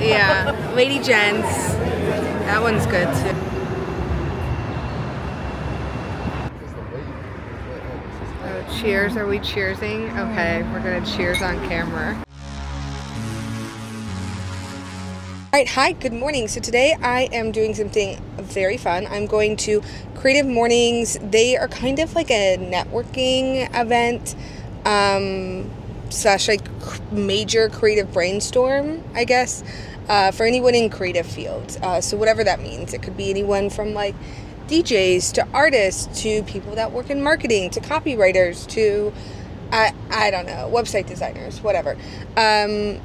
Yeah, Lady Jen's. That one's good too. Oh, cheers. Are we cheersing? Okay, we're gonna cheers on camera. Alright, hi, good morning. So today I am doing something very fun. I'm going to Creative Mornings. They are kind of like a networking event slash like major creative brainstorm, I guess, for anyone in creative fields. So whatever that means. It could be anyone from like DJs to artists to people that work in marketing to copywriters to I don't know, website designers, whatever.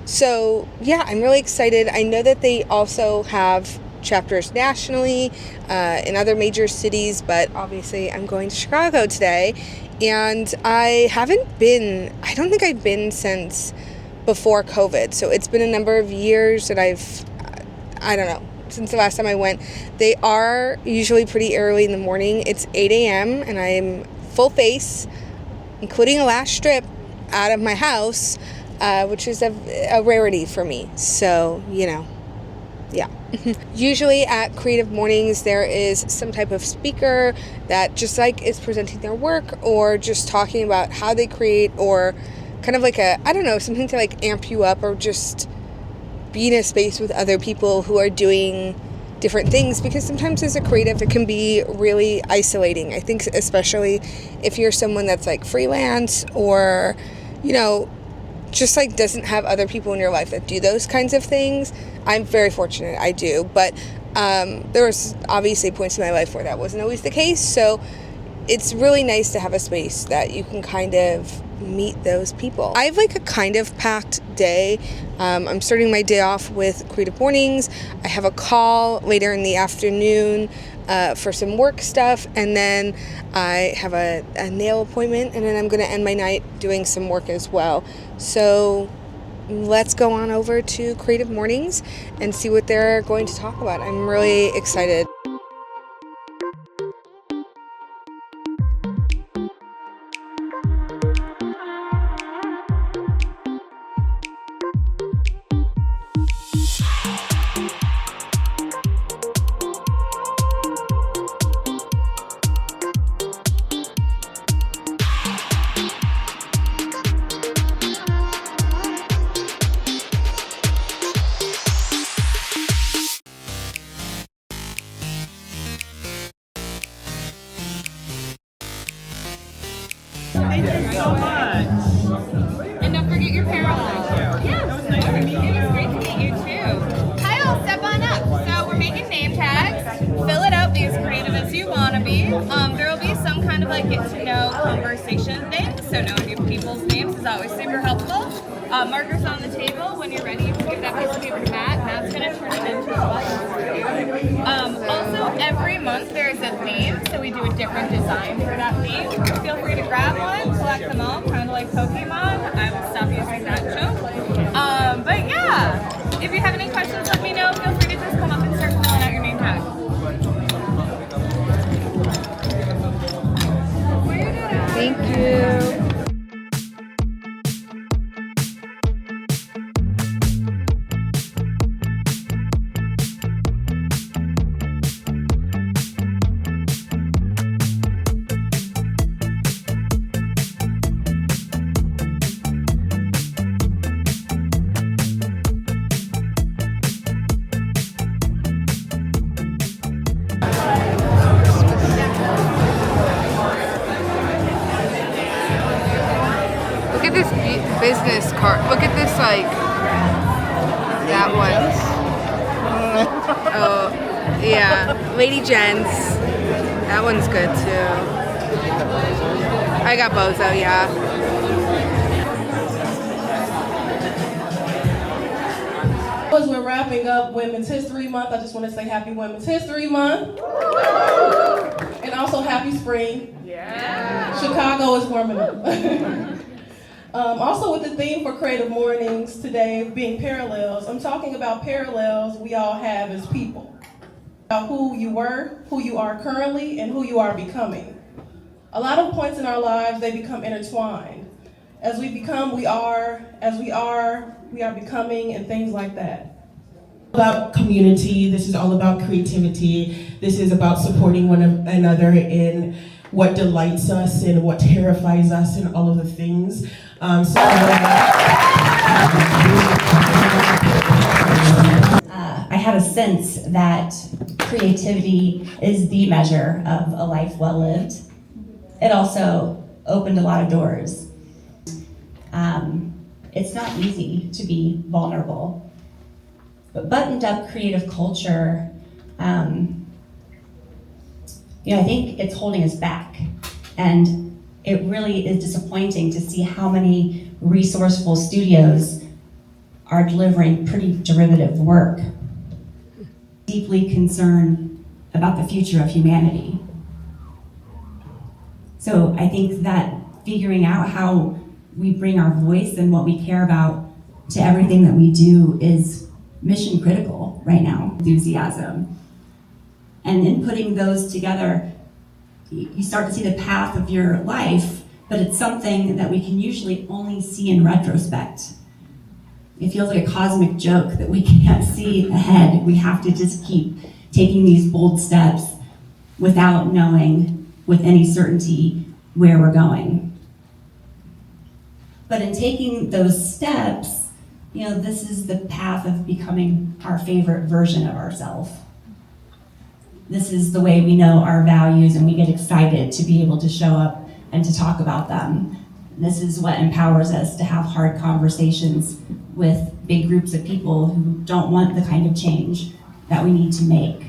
So yeah, I'm really excited. I know that they also have chapters nationally in other major cities, but obviously I'm going to Chicago today, and I don't think I've been since before COVID. So it's been a number of years that I don't know, since the last time I went. They are usually pretty early in the morning. It's 8 a.m. and I'm full face, including a last strip, out of my house, which is a rarity for me. So, yeah. Usually at Creative Mornings, there is some type of speaker that just like is presenting their work or just talking about how they create, or kind of like something to like amp you up, or just be in a space with other people who are doing different things, because sometimes as a creative it can be really isolating. I think especially if you're someone that's like freelance, or just like doesn't have other people in your life that do those kinds of things. I'm very fortunate I do, but there was obviously points in my life where that wasn't always the case. So it's really nice to have a space that you can kind of meet those people. I have like a kind of packed day. I'm starting my day off with Creative Mornings. I have a call later in the afternoon for some work stuff, and then I have a nail appointment, and then I'm going to end my night doing some work as well. So let's go on over to Creative Mornings and see what they're going to talk about. I'm really excited. Thank you so much. And don't forget your parallel. Yeah, it was nice to meet you. It was great to meet you too. Kyle, step on up. So we're making name tags. Fill it out, be as creative as you want to be. There will be some kind of like get to know conversation thing. So knowing your people's names is always super helpful. Markers on the table. When you're ready, you can give that piece of paper to Matt. Matt's going to turn it into a button for you. Also, every month there is a theme, so we do a different design for that theme. Feel free to grab one, collect them all, kind of like Pokemon. I will stop using that joke. But yeah, if you have any questions, let me know. Feel free to just come up and start filling out your name tag. Thank you. Look at this business card. Look at this, like, that one's. Oh, yeah. Lady Jen's. That one's good, too. I got Bozo, yeah. As we're wrapping up Women's History Month, I just want to say Happy Women's History Month. And also Happy Spring. Yeah. Chicago is warming up. Also with the theme for Creative Mornings today being parallels, I'm talking about parallels we all have as people. About who you were, who you are currently, and who you are becoming. A lot of points in our lives, they become intertwined. As we become, we are. As we are becoming, and things like that. About community, this is all about creativity, this is about supporting one another in what delights us and what terrifies us and all of the things. I had a sense that creativity is the measure of a life well lived. It also opened a lot of doors. It's not easy to be vulnerable, but buttoned up creative culture, I think it's holding us back. And it really is disappointing to see how many resourceful studios are delivering pretty derivative work. Deeply concerned about the future of humanity. So I think that figuring out how we bring our voice and what we care about to everything that we do is mission critical right now. Enthusiasm. And in putting those together, you start to see the path of your life, but it's something that we can usually only see in retrospect. It feels like a cosmic joke that we can't see ahead. We have to just keep taking these bold steps without knowing with any certainty where we're going. But in taking those steps, this is the path of becoming our favorite version of ourselves. This is the way we know our values and we get excited to be able to show up and to talk about them. This is what empowers us to have hard conversations with big groups of people who don't want the kind of change that we need to make.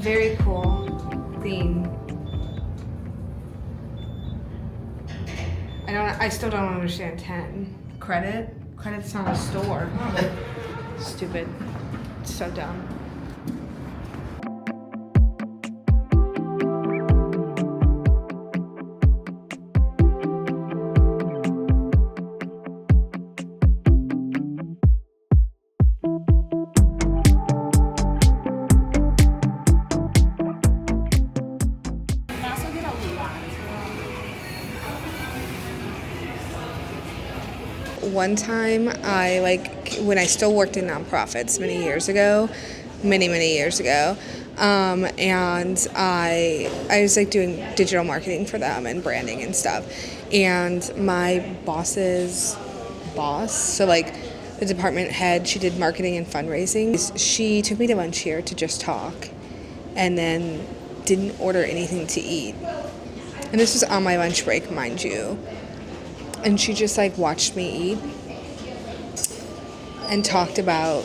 Very cool theme. I still don't understand 10. Credit? Credit's not a store. Stupid. So dumb. One time when I still worked in nonprofits many years ago, and I was doing digital marketing for them and branding and stuff. And my boss's boss, so the department head, she did marketing and fundraising. She took me to lunch here to just talk and then didn't order anything to eat. And this was on my lunch break, mind you. And she just watched me eat and talked about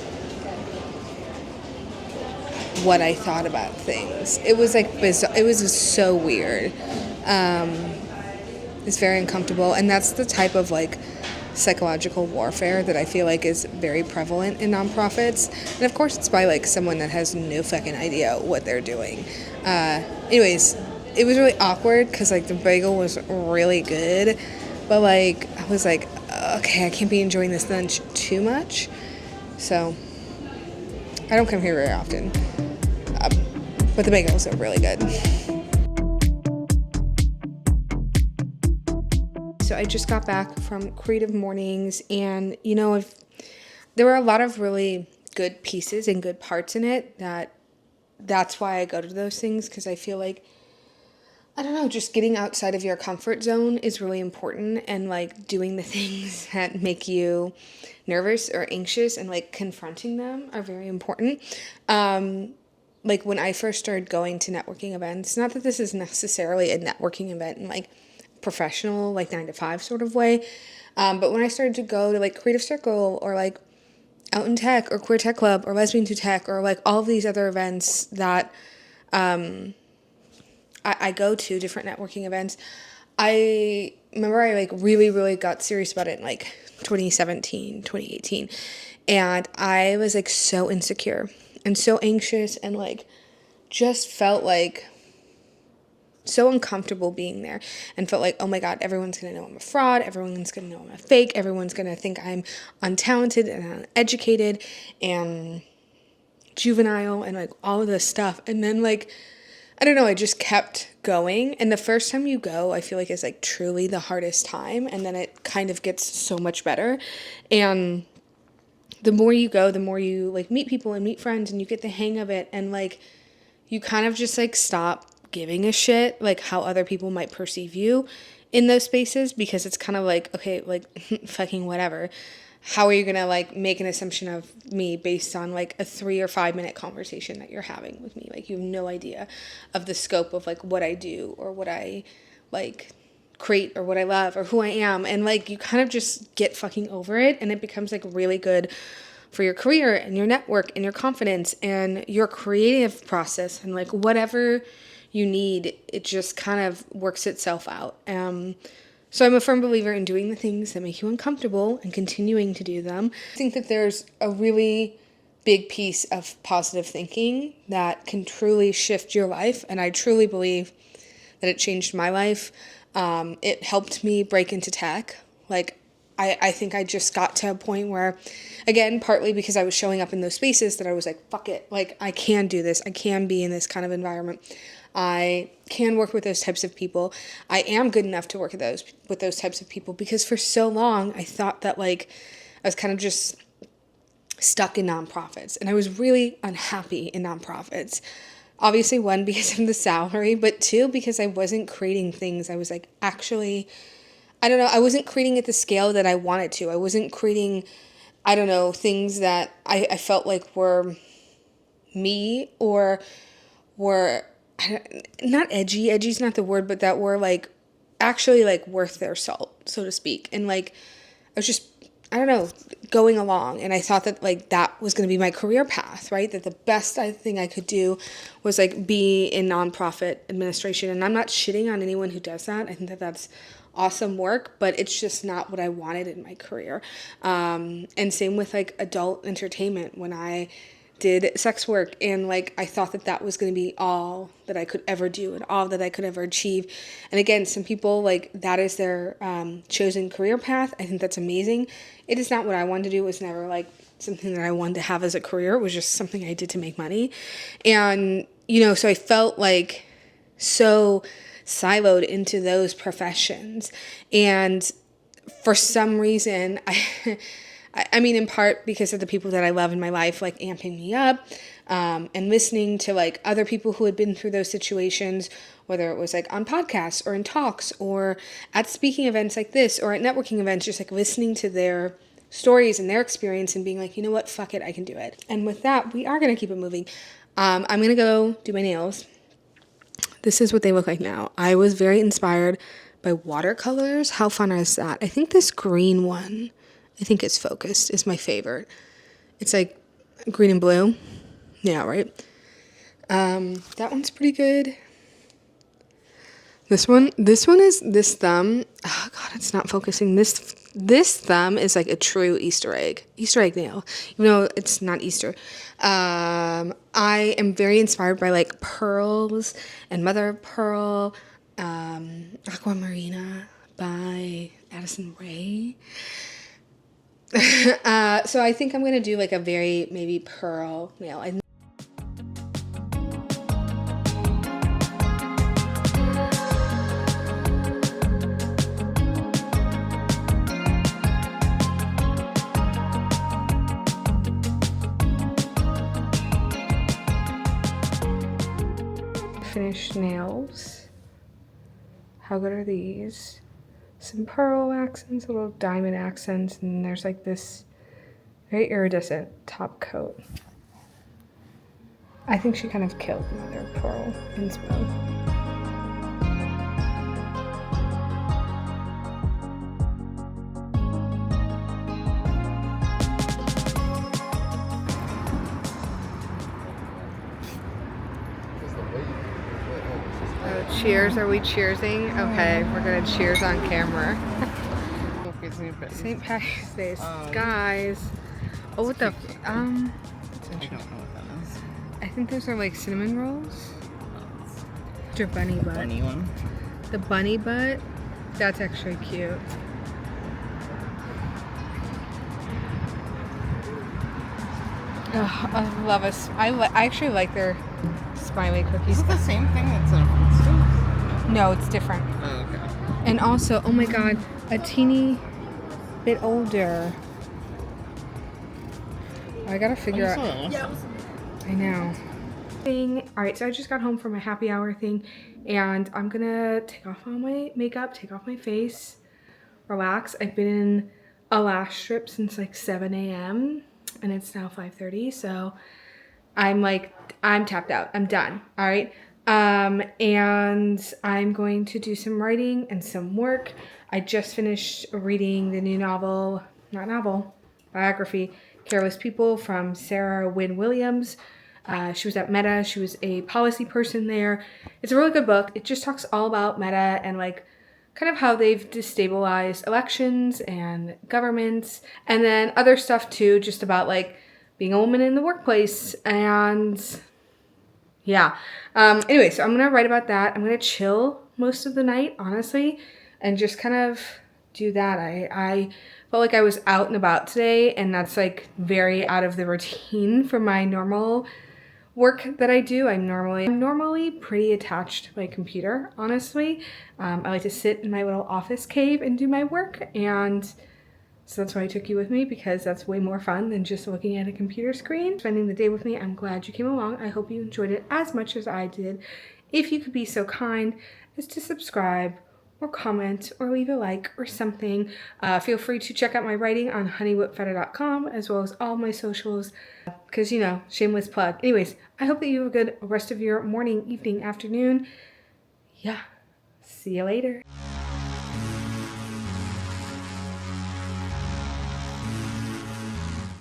what I thought about things. It was bizarre. It was so weird. It's very uncomfortable, and that's the type of psychological warfare that I feel is very prevalent in nonprofits. And of course it's by someone that has no fucking idea what they're doing. Anyways, it was really awkward because the bagel was really good. But I was okay, I can't be enjoying this lunch too much. So I don't come here very often. But the bagels are really good. So I just got back from Creative Mornings, and there were a lot of really good pieces and good parts in it. That's why I go to those things, because I feel I don't know, just getting outside of your comfort zone is really important, and doing the things that make you nervous or anxious and confronting them are very important. When I first started going to networking events, not that this is necessarily a networking event in professional 9-to-5 sort of way, but when I started to go to Creative Circle or Out in Tech or Queer Tech Club or Lesbian to Tech or all of these other events that I go to, different networking events, I remember I really, really got serious about it in 2017, 2018. And I was so insecure and so anxious and just felt like so uncomfortable being there, and felt like, oh my God, everyone's going to know I'm a fraud. Everyone's going to know I'm a fake. Everyone's going to think I'm untalented and uneducated and juvenile and like all of this stuff. And then like, I don't know, I just kept going. And the first time you go, I feel like is like truly the hardest time. And then it kind of gets so much better. And the more you go, the more you like meet people and meet friends and you get the hang of it. And like, you kind of just like stop giving a shit like how other people might perceive you in those spaces, because it's kind of like, okay, like fucking whatever. How are you gonna like make an assumption of me based on like a 3 or 5 minute conversation that you're having with me? Like, you have no idea of the scope of like what I do or what I like create or what I love or who I am. And like, you kind of just get fucking over it, and it becomes like really good for your career and your network and your confidence and your creative process, and like whatever you need, it just kind of works itself out. So I'm a firm believer in doing the things that make you uncomfortable and continuing to do them. I think that there's a really big piece of positive thinking that can truly shift your life, and I truly believe that it changed my life. It helped me break into tech. Like, I think I just got to a point where, again, partly because I was showing up in those spaces, that I was like, fuck it. Like, I can do this. I can be in this kind of environment. I can work with those types of people. I am good enough to work with those types of people, because for so long I thought that like I was kind of just stuck in nonprofits, and I was really unhappy in nonprofits. Obviously, one, because of the salary, but two, because I wasn't creating things. I was like, actually, I don't know, I wasn't creating at the scale that I wanted to. I wasn't creating, I don't know, things that I felt like were me, or were not edgy's not the word, but that were like actually like worth their salt, so to speak. And like, I was just, I don't know, going along, and I thought that like that was going to be my career path, right? That the best thing I could do was like be in nonprofit administration. And I'm not shitting on anyone who does that. I think that that's awesome work, but it's just not what I wanted in my career. And same with like adult entertainment. When I did sex work, and like I thought that that was going to be all that I could ever do and all that I could ever achieve. And again, some people, like, that is their chosen career path. I think that's amazing. It is not what I wanted to do. It was never like something that I wanted to have as a career. It was just something I did to make money. And you know, so I felt like so siloed into those professions. And for some reason, I mean, in part because of the people that I love in my life, like amping me up, and listening to like other people who had been through those situations, whether it was like on podcasts or in talks or at speaking events like this or at networking events, just like listening to their stories and their experience and being like, you know what, fuck it, I can do it. And with that, we are going to keep it moving. I'm going to go do my nails. This is what they look like now. I was very inspired by watercolors. How fun is that? I think this green one, I think it's focused, is my favorite. It's like green and blue. Yeah, right? That one's pretty good. This one is this thumb. Oh God, it's not focusing. This thumb is like a true Easter egg nail, even though it's not Easter. I am very inspired by like pearls and mother of pearl, Aquamarina by Addison Rae. So I think I'm going to do like a very maybe pearl nail. Finished nails. How good are these? Some pearl accents, little diamond accents, and there's like this very iridescent top coat. I think she kind of killed Mother of Pearl in Smoke. Cheers, are we cheersing? Okay, we're gonna cheers on camera. St. Patrick's Day, guys. Oh, what the? I don't know what that is. I think those are like cinnamon rolls. Or bunny butt. Bunny one. The bunny butt. That's actually cute. Oh, I love us. I actually like their smiley cookies. Is it the same thing that's in Fruit No, it's different. Oh, okay. And also, oh my god, a teeny bit older. I gotta figure out. I know. Alright, so I just got home from my happy hour thing, and I'm gonna take off all my makeup, take off my face, relax. I've been in a lash strip since like 7 a.m. and it's now 5:30, so I'm tapped out. I'm done. Alright. And I'm going to do some writing and some work. I just finished reading the new biography, Careless People from Sarah Wynne Williams. She was at Meta. She was a policy person there. It's a really good book. It just talks all about Meta and like kind of how they've destabilized elections and governments, and then other stuff too, just about like being a woman in the workplace. And yeah. Anyway, so I'm going to write about that. I'm going to chill most of the night, honestly, and just kind of do that. I felt like I was out and about today, and that's like very out of the routine for my normal work that I do. I'm normally pretty attached to my computer, honestly. I like to sit in my little office cave and do my work, and so that's why I took you with me, because that's way more fun than just looking at a computer screen. Spending the day with me, I'm glad you came along. I hope you enjoyed it as much as I did. If you could be so kind as to subscribe or comment or leave a like or something. Feel free to check out my writing on honeywhipfeta.com, as well as all my socials, because, you know, shameless plug. Anyways, I hope that you have a good rest of your morning, evening, afternoon. Yeah, see you later.